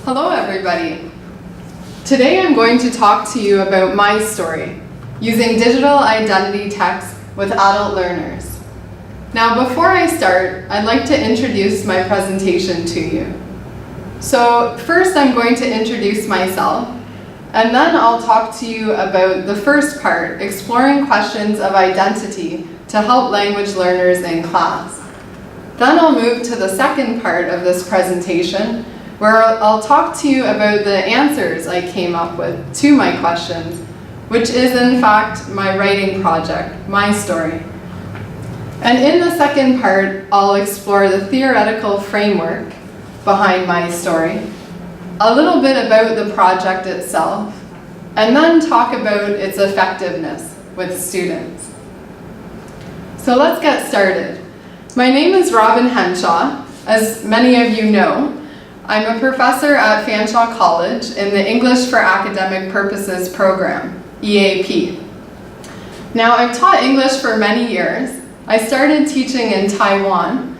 Hello everybody. Today I'm going to talk to you about my story, using digital identity text with adult learners. Now before I start, I'd like to introduce my presentation to you. So first I'm going to introduce myself, and then I'll talk to you about the first part, exploring questions of identity to help language learners in class. Then I'll move to the second part of this presentation, where I'll talk to you about the answers I came up with to my questions, which is in fact my writing project, my story. And in the second part, I'll explore the theoretical framework behind my story, a little bit about the project itself, and then talk about its effectiveness with students. So let's get started. My name is Henshaw. As many of you know, I'm a professor at Fanshawe College in the English for Academic Purposes program, EAP. Now, I've taught English for many years. I started teaching in Taiwan,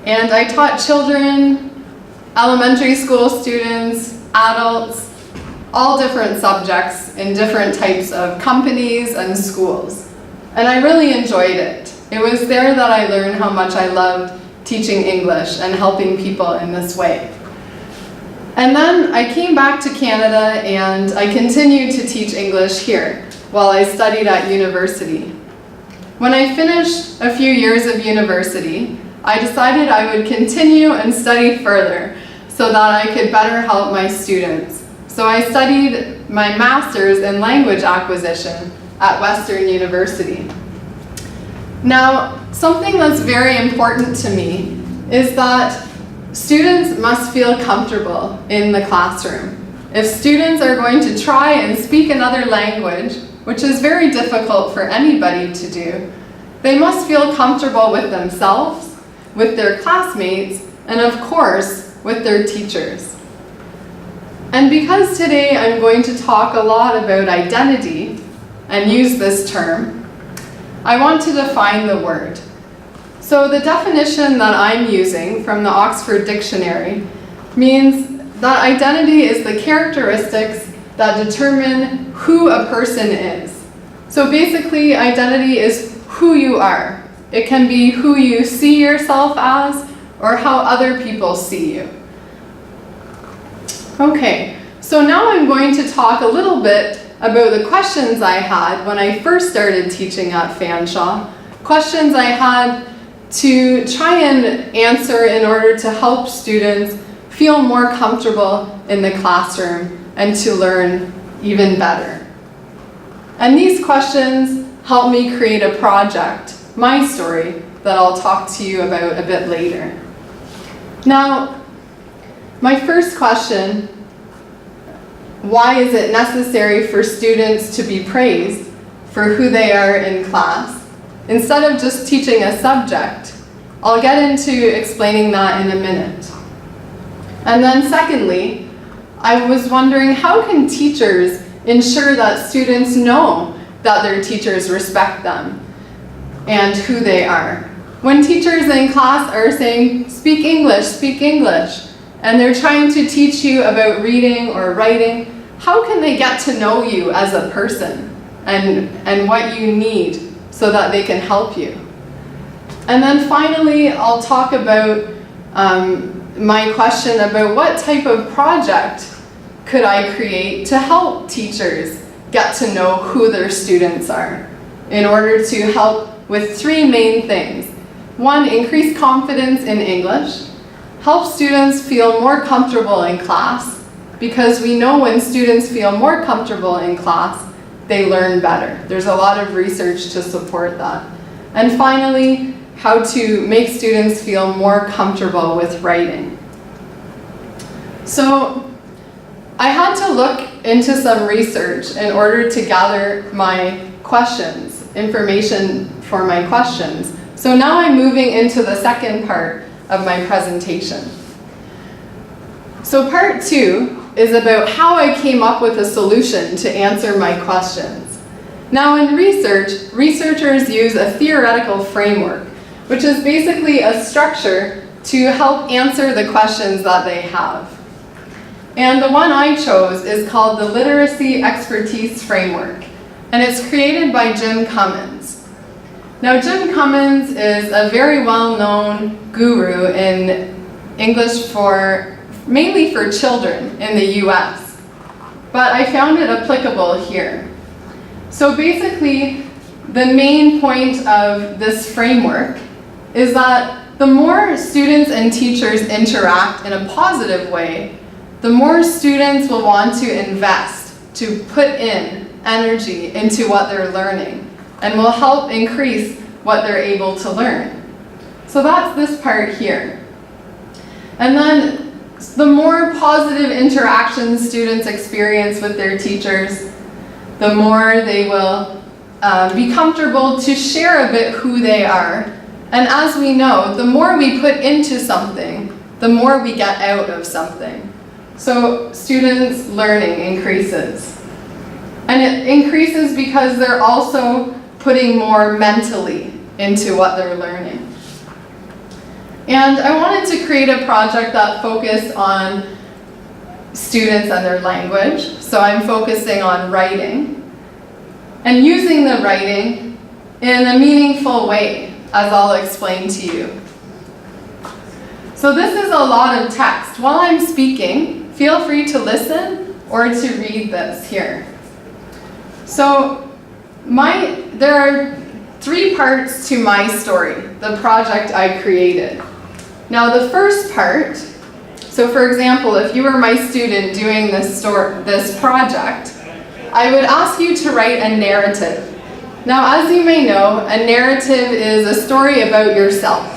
and I taught children, elementary school students, adults, all different subjects in different types of companies and schools. And I really enjoyed it. It was there that I learned how much I loved teaching English and helping people in this way. And then I came back to Canada and I continued to teach English here while I studied at university. When I finished a few years of university, I decided I would continue and study further so that I could better help my students. So I studied my master's in language acquisition at Western University. Now, something that's very important to me is that students must feel comfortable in the classroom. If students are going to try and speak another language, which is very difficult for anybody to do, they must feel comfortable with themselves, with their classmates, and of course, with their teachers. And because today I'm going to talk a lot about identity and use this term, I want to define the word. So the definition that I'm using from the Oxford Dictionary means that identity is the characteristics that determine who a person is. So basically, identity is who you are. It can be who you see yourself as or how other people see you. Okay, so now I'm going to talk a little bit about the questions I had when I first started teaching at Fanshawe, questions I had to try and answer in order to help students feel more comfortable in the classroom and to learn even better. And these questions helped me create a project, my story, that I'll talk to you about a bit later. Now, my first question: why is it necessary for students to be praised for who they are in class, instead of just teaching a subject? I'll get into explaining that in a minute. And then secondly, I was wondering, how can teachers ensure that students know that their teachers respect them and who they are? When teachers in class are saying, speak English, and they're trying to teach you about reading or writing, how can they get to know you as a person and what you need so that they can help you? And then finally, I'll talk about my question about what type of project could I create to help teachers get to know who their students are in order to help with three main things. One, increase confidence in English, help students feel more comfortable in class, because we know when students feel more comfortable in class, they learn better. There's a lot of research to support that. And finally, how to make students feel more comfortable with writing. So I had to look into some research in order to gather my questions, information for my questions. So now I'm moving into the second part of my presentation. So part 2 is about how I came up with a solution to answer my questions. Now in research, researchers use a theoretical framework, which is basically a structure to help answer the questions that they have. And the one I chose is called the Literacy Expertise Framework, and it's created by Jim Cummins. Now, Jim Cummins is a very well-known guru in English mainly for children in the US, but I found it applicable here. So basically, the main point of this framework is that the more students and teachers interact in a positive way, the more students will want to invest, to put in energy into what they're learning, and will help increase what they're able to learn. So that's this part here. And then the more positive interactions students experience with their teachers, the more they will be comfortable to share a bit who they are. And as we know, the more we put into something, the more we get out of something. So students' learning increases. And it increases because they're also putting more mentally into what they're learning. And I wanted to create a project that focused on students and their language. So I'm focusing on writing and using the writing in a meaningful way, as I'll explain to you. So this is a lot of text. While I'm speaking, feel free to listen or to read this here. So there are 3 parts to my story, the project I created. Now the first part, so for example, if you were my student doing this project, I would ask you to write a narrative. Now, as you may know, a narrative is a story about yourself.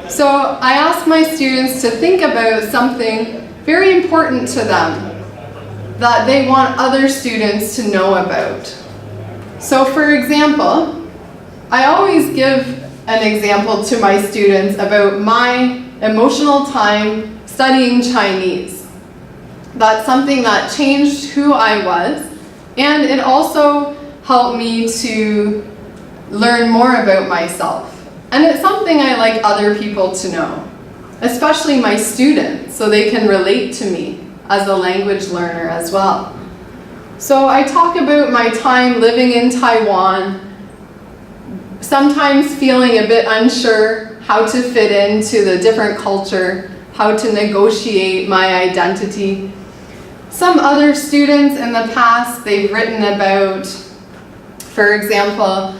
So I ask my students to think about something very important to them that they want other students to know about. So for example, I always give an example to my students about my emotional time studying Chinese. That's something that changed who I was, and it also helped me to learn more about myself. And it's something I like other people to know, especially my students, so they can relate to me as a language learner as well. So I talk about my time living in Taiwan, sometimes feeling a bit unsure how to fit into the different culture, how to negotiate my identity. Some other students in the past, they've written about, for example,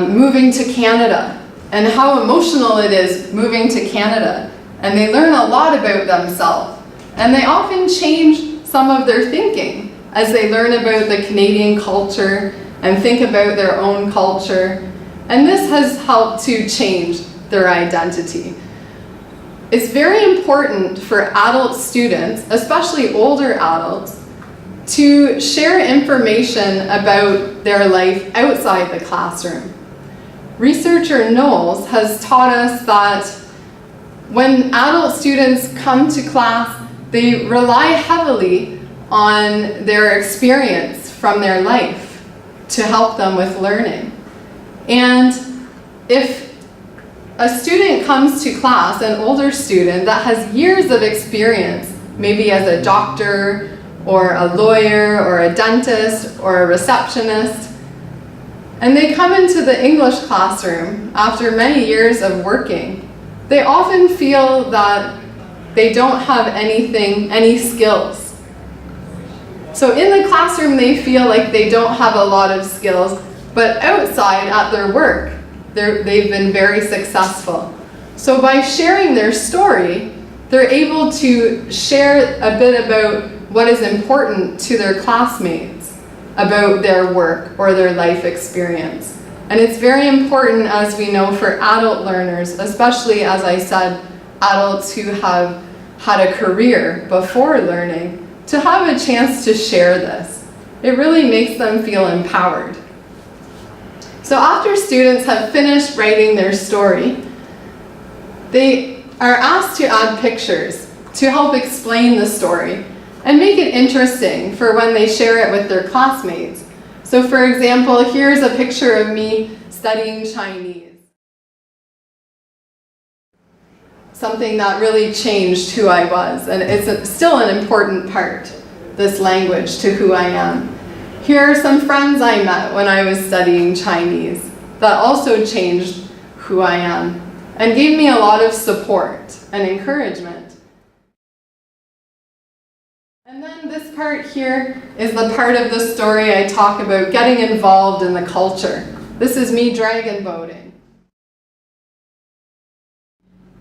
moving to Canada and how emotional it is moving to Canada. And they learn a lot about themselves. And they often change some of their thinking as they learn about the Canadian culture and think about their own culture. And this has helped to change their identity. It's very important for adult students, especially older adults, to share information about their life outside the classroom. Researcher Knowles has taught us that when adult students come to class, they rely heavily on their experience from their life to help them with learning. And if a student comes to class, an older student that has years of experience, maybe as a doctor or a lawyer or a dentist or a receptionist, and they come into the English classroom after many years of working, they often feel that they don't have any skills. So in the classroom they feel like they don't have a lot of skills, but outside at their work, they've been very successful. So by sharing their story, they're able to share a bit about what is important to their classmates about their work or their life experience. And it's very important, as we know, for adult learners, especially, as I said, adults who have had a career before learning, to have a chance to share this. It really makes them feel empowered. So after students have finished writing their story, they are asked to add pictures to help explain the story and make it interesting for when they share it with their classmates. So for example, here's a picture of me studying Chinese. something that really changed who I was, and it's still an important part, this language, to who I am. Here are some friends I met when I was studying Chinese that also changed who I am and gave me a lot of support and encouragement. And then this part here is the part of the story I talk about getting involved in the culture. This is me dragon boating.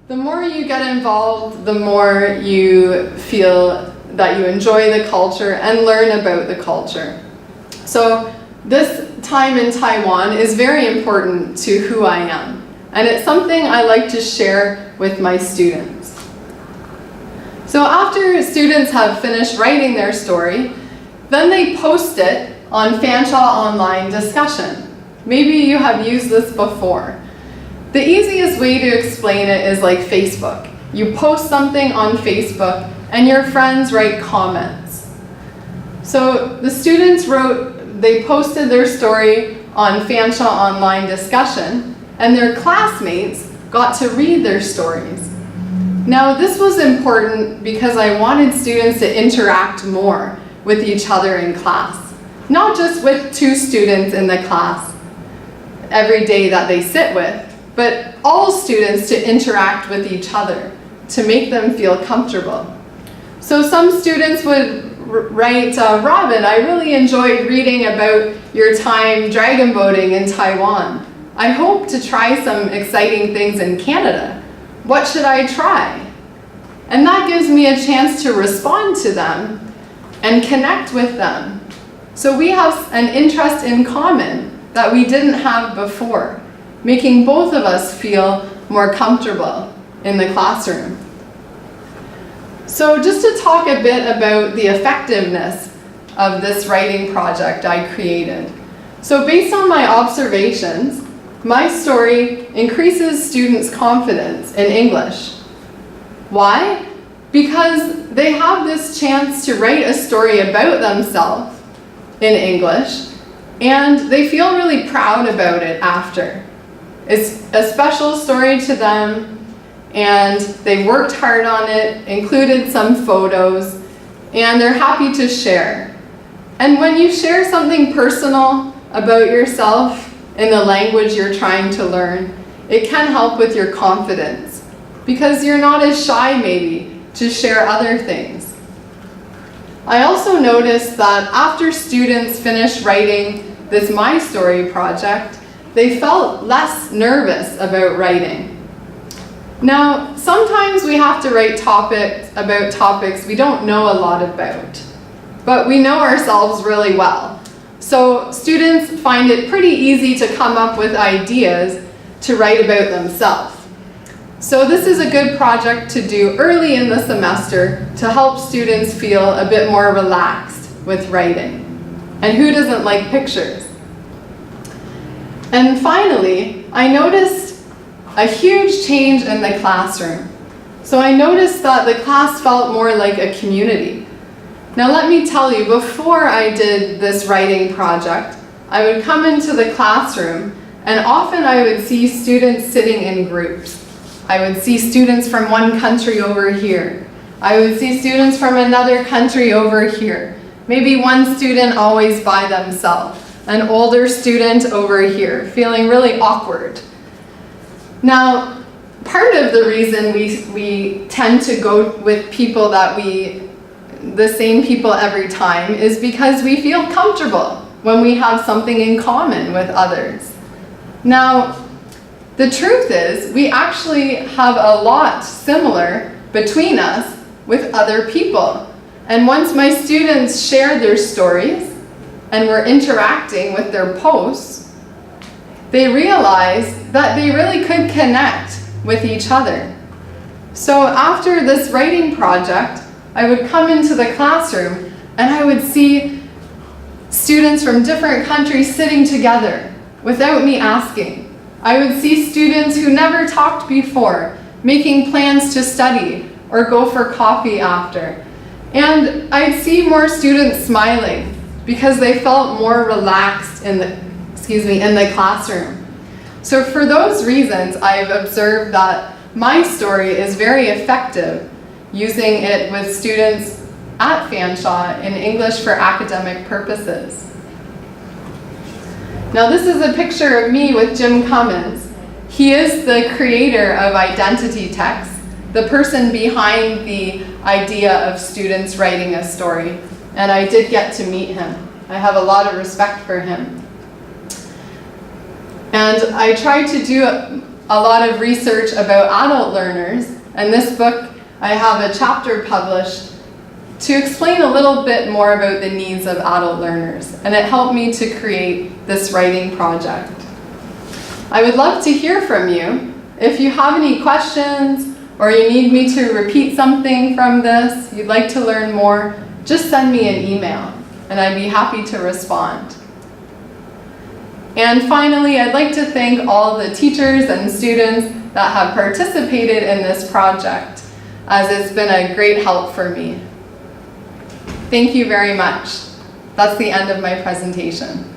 The more you get involved, the more you feel that you enjoy the culture and learn about the culture. So this time in Taiwan is very important to who I am, and it's something I like to share with my students. So after students have finished writing their story, then they post it on Fanshawe online discussion. Maybe you have used this before. The easiest way to explain it is like Facebook. You post something on Facebook and your friends write comments. So the students they posted their story on Fanshawe online discussion, and their classmates got to read their stories. Now this was important because I wanted students to interact more with each other in class, not just with 2 students in the class every day that they sit with, but all students to interact with each other to make them feel comfortable. So some students would write, Robin, I really enjoyed reading about your time dragon boating in Taiwan. I hope to try some exciting things in Canada. What should I try? And that gives me a chance to respond to them and connect with them. So we have an interest in common that we didn't have before, making both of us feel more comfortable in the classroom. So just to talk a bit about the effectiveness of this writing project I created. So based on my observations, my story increases students' confidence in English. Why? Because they have this chance to write a story about themselves in English, and they feel really proud about it after. It's a special story to them, and they worked hard on it, included some photos, and they're happy to share. And when you share something personal about yourself in the language you're trying to learn, it can help with your confidence, because you're not as shy maybe to share other things. I also noticed that after students finished writing this My Story project, they felt less nervous about writing. Now, sometimes we have to write about topics we don't know a lot about, but we know ourselves really well. So students find it pretty easy to come up with ideas to write about themselves. So this is a good project to do early in the semester to help students feel a bit more relaxed with writing. And who doesn't like pictures? And finally, I noticed a huge change in the classroom. So I noticed that the class felt more like a community. Now let me tell you, before I did this writing project, I would come into the classroom and often I would see students sitting in groups. I would see students from one country over here. I would see students from another country over here. Maybe one student always by themselves, an older student over here, feeling really awkward. Now, part of the reason we tend to go with people the same people every time is because we feel comfortable when we have something in common with others. Now, the truth is, we actually have a lot similar between us with other people. And once my students shared their stories and were interacting with their posts, they realized that they really could connect with each other. So after this writing project, I would come into the classroom and I would see students from different countries sitting together without me asking. I would see students who never talked before making plans to study or go for coffee after. And I'd see more students smiling because they felt more relaxed in the classroom. So for those reasons, I've observed that my story is very effective, using it with students at Fanshawe in English for academic purposes. Now this is a picture of me with Jim Cummins. He is the creator of identity text, the person behind the idea of students writing a story. And I did get to meet him. I have a lot of respect for him. And I tried to do a lot of research about adult learners. And this book, I have a chapter published to explain a little bit more about the needs of adult learners. And it helped me to create this writing project. I would love to hear from you. If you have any questions or you need me to repeat something from this, you'd like to learn more, just send me an email and I'd be happy to respond. And finally, I'd like to thank all the teachers and students that have participated in this project, as it's been a great help for me. Thank you very much. That's the end of my presentation.